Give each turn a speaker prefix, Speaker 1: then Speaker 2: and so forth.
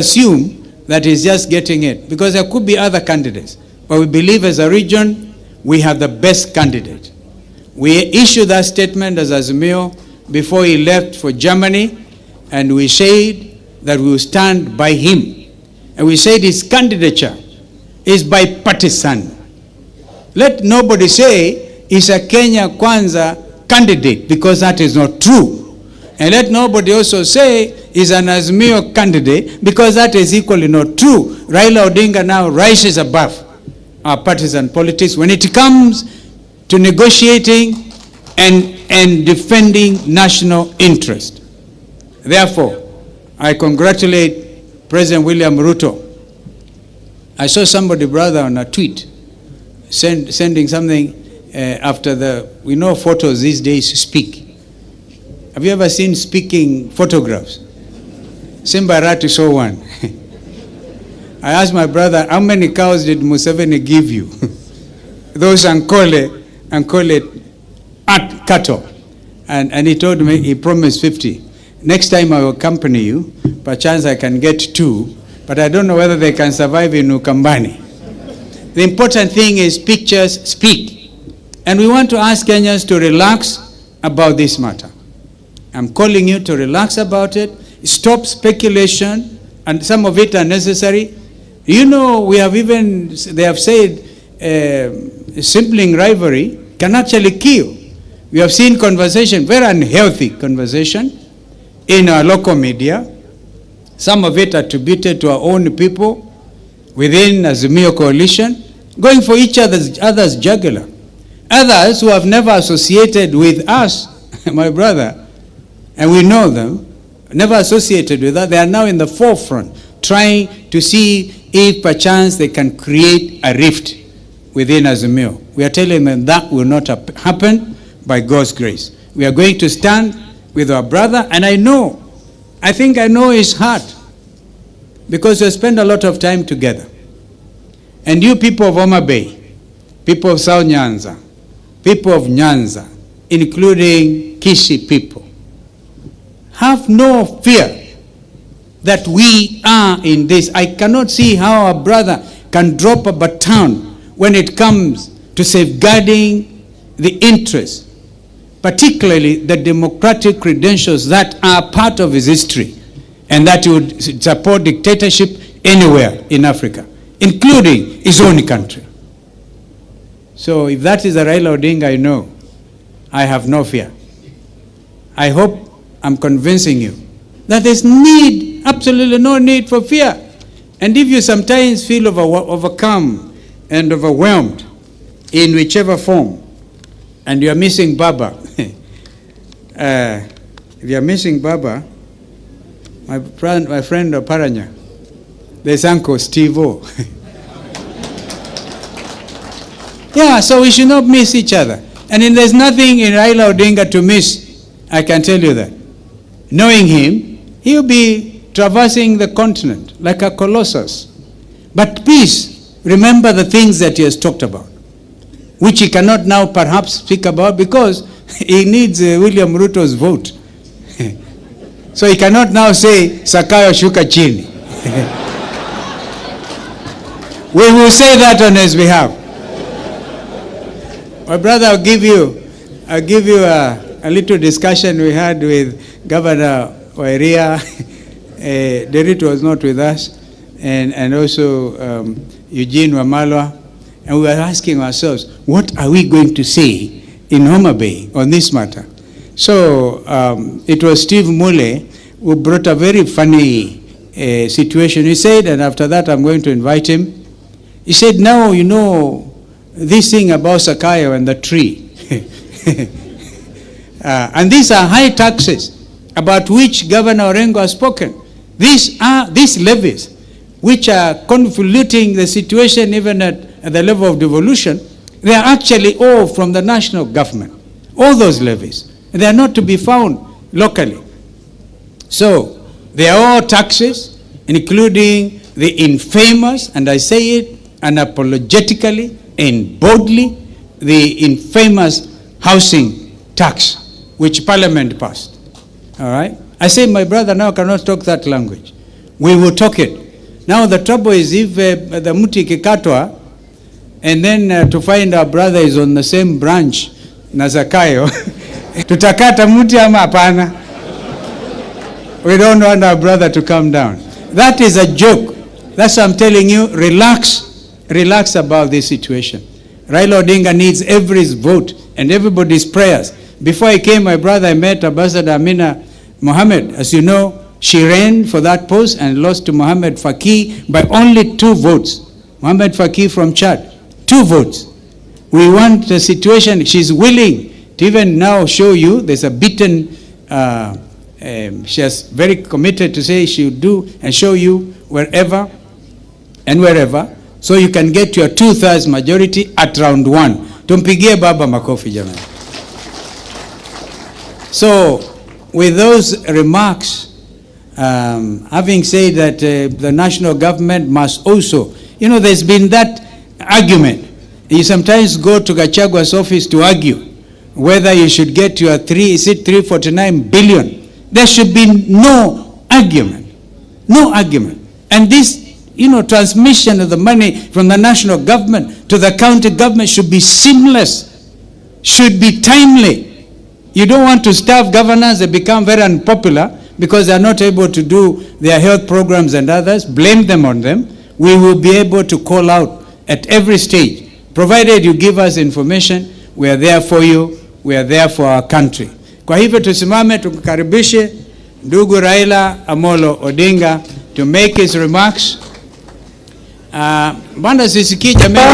Speaker 1: assume that he's just getting it, because there could be other candidates. But we believe as a region, we have the best candidate. We issued that statement as Azimio before he left for Germany, and we said that we will stand by him. And we said his candidature is bipartisan. Let nobody say he's a Kenya Kwanza candidate, because that is not true. And let nobody also say he's an Azimio candidate, because that is equally not true. Raila Odinga now rises above our partisan politics when it comes to negotiating and defending national interest. Therefore, I congratulate President William Ruto. I saw somebody, brother, on a tweet, sending something after we know photos these days speak. Have you ever seen speaking photographs? Simba Rati saw one. I asked my brother, how many cows did Museveni give you? Those Ankole cattle. And he told me, he promised 50. Next time I will accompany you. Perchance I can get 2, but I don't know whether they can survive in Ukambani. The important thing is pictures speak. And we want to ask Kenyans to relax about this matter. I'm calling you to relax about it. Stop speculation, and some of it are necessary. You know, they have said sibling rivalry can actually kill. We have seen conversation, very unhealthy conversation, in our local media. Some of it attributed to our own people within Azimio coalition, going for each other's jugular. Others who have never associated with us, my brother, and we know them, never associated with us, they are now in the forefront, trying to see if perchance they can create a rift within Azimio. We are telling them that will not happen by God's grace. We are going to stand with our brother, and I think I know his heart, because we spend a lot of time together. And you people of Homa Bay, people of South Nyanza, people of Nyanza, including Kishi people, have no fear that we are in this. I cannot see how a brother can drop a baton when it comes to safeguarding the interests, particularly the democratic credentials that are part of his history, and that he would support dictatorship anywhere in Africa, including his own country. So if that is a Raila Odinga, I know I have no fear. I hope I'm convincing you that there's absolutely no need for fear. And if you sometimes feel overcome and overwhelmed in whichever form, and you're missing Baba, if you're missing Baba, my friend Paranya, there's Uncle Steve-O. Yeah, so we should not miss each other. And there's nothing in Raila Odinga to miss, I can tell you that. Knowing him, he'll be traversing the continent like a colossus. But please, remember the things that he has talked about, which he cannot now perhaps speak about because he needs William Ruto's vote. So he cannot now say, Sakayo shuka chini. We will say that on his behalf. My brother, I'll give you a little discussion we had with Governor Wairia. Derito was not with us, and also Eugene Wamalwa, and we were asking ourselves, what are we going to say in Homa Bay on this matter? So it was Steve Mule who brought a very funny situation. He said, and after that I'm going to invite him, he said, now you know this thing about Sakayo and the tree. And these are high taxes about which Governor Orengo has spoken. These levies, which are convoluting the situation even at the level of devolution, they are actually all from the national government. All those levies. They are not to be found locally. So, they are all taxes, including the infamous, and I say it unapologetically and boldly, the infamous housing tax, which Parliament passed. All right? I say my brother now cannot talk that language. we will talk it. Now the trouble is if the muti kikatwa, and then to find our brother is on the same branch na Zakayo, tutakata muti ama hapana? We don't want our brother to come down. That is a joke. That's what I'm telling you. Relax about this situation. Raila Odinga needs everybody's vote and everybody's prayers. Before I came, my brother, I met Ambassador Amina Mohammed. As you know, she ran for that post and lost to Mohammed Faki by only 2 votes. Mohammed Faki from Chad, 2 votes. We want the situation. She's willing to even now show you there's a beaten, she has very committed to say she'll do and show you wherever and wherever, so you can get your 2/3 majority at round 1. Tumpigie baba makofi jamani. So with those remarks, having said that the national government must also, you know, there's been that argument. You sometimes go to Gachagua's office to argue whether you should get your 349 billion. There should be no argument. No argument. And this, you know, transmission of the money from the national government to the county government should be seamless, should be timely. You don't want to starve governors. They become very unpopular because they are not able to do their health programs and others. Blame them on them. We will be able to call out at every stage. Provided you give us information, we are there for you, we are there for our country. Kwa hivyo tusimame tukukaribishe ndugu Raila Amolo Odinga to make his remarks. Banda sisikii jamani.